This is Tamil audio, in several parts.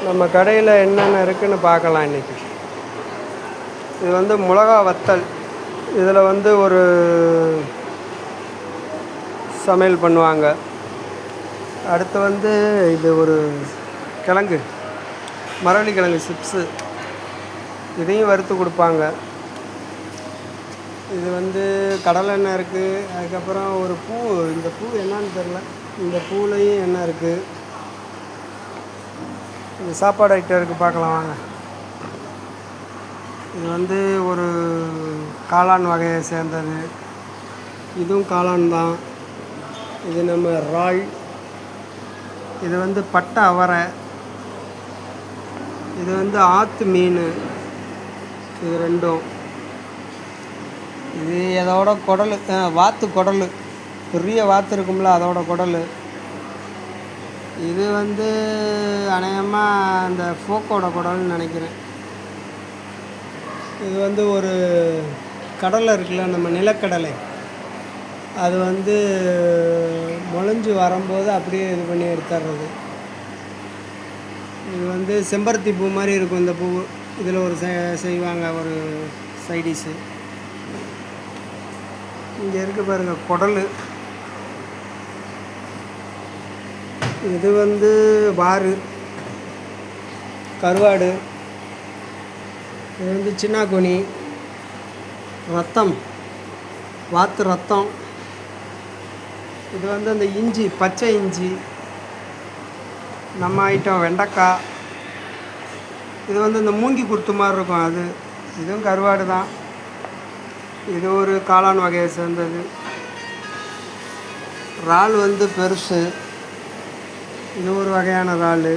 நம்ம கடையில் என்னென்ன இருக்குதுன்னு பார்க்கலாம் இன்றைக்கி. இது வந்து மிளகா வத்தல். இதில் வந்து ஒரு சமையல் பண்ணுவாங்க. அடுத்து வந்து இது ஒரு கிழங்கு, மரவள்ளி கிழங்கு சிப்ஸு, இதையும் வறுத்து கொடுப்பாங்க. இது வந்து கடலெண்ணெய் இருக்குது. அதுக்கப்புறம் ஒரு பூ, இந்த பூ என்னான்னு தெரில, இந்த பூலையும் எண்ணெய் இருக்குது. இந்த சாப்பாடு ஐட்டம் இருக்குது, பார்க்கலாம் வாங்க. இது வந்து ஒரு காளான் வகையை சேர்ந்தது. இதுவும் காளான் தான். இது நம்ம இறால். இது வந்து பட்டை அவரை. இது வந்து ஆற்று மீன். இது ரெண்டும். இது அதோட குடல், வாத்து குடல், பெரிய வாத்து இருக்கும்ல, அதோட குடல். இது வந்து அநேகமாக அந்த ஃபோக்கோட குடல்னு நினைக்கிறேன். இது வந்து ஒரு கடலை இருக்குல்ல, நம்ம நிலக்கடலை, அது வந்து முளைஞ்சி வரும்போது அப்படியே இது பண்ணி எடுத்துடுறது. இது வந்து செம்பருத்தி பூ மாதிரி இருக்கும் இந்த பூ. இதில் ஒரு செய்வாங்க ஒரு சைடிஷு. இங்கே இருக்குது பாருங்கள் குடல். இது வந்து வாறு, கருவாடு. இது வந்து சின்னாக்கோனி, ரத்தம், வாத்து ரத்தம். இது வந்து அந்த இஞ்சி, பச்சை இஞ்சி, நம்ம ஐட்டம் வெண்டைக்காய். இது வந்து இந்த மூங்கி குருத்து மாதிரி இருக்கும் அது. இதுவும் கருவாடு தான். இது ஒரு காளான் வகையை சேர்ந்தது. இறால் வந்து பெருசு. இது ஒரு வகையான இறால்.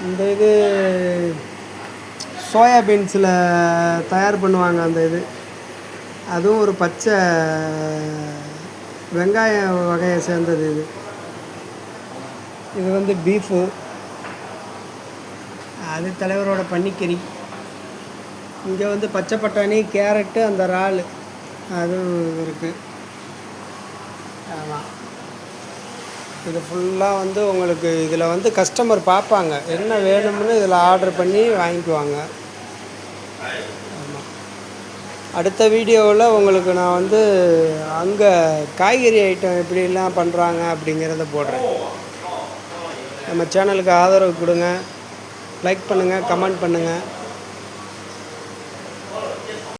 இந்த இது சோயாபீன்ஸில் தயார் பண்ணுவாங்க அந்த இது. அதுவும் ஒரு பச்சை வெங்காய வகையை சேர்ந்தது இது. இது வந்து பீஃபு. அது தலைவரோட பன்னிக்கறி. இங்கே வந்து பச்சை பட்டாணி, கேரட்டு, அந்த இறால் அதுவும் இருக்குது. ஆமாம். இது ஃபுல்லாக வந்து உங்களுக்கு இதில் வந்து கஸ்டமர் பார்ப்பாங்க, என்ன வேணும்னு இதில் ஆர்டர் பண்ணி வாங்கிக்குவாங்க. ஆமாம். அடுத்த வீடியோவில் உங்களுக்கு நான் வந்து அங்கே காய்கறி ஐட்டம் எப்படிலாம் பண்ணுறாங்க அப்படிங்கிறத போடுறேன். நம்ம சேனலுக்கு ஆதரவு கொடுங்க, லைக் பண்ணுங்கள், கமெண்ட் பண்ணுங்கள்.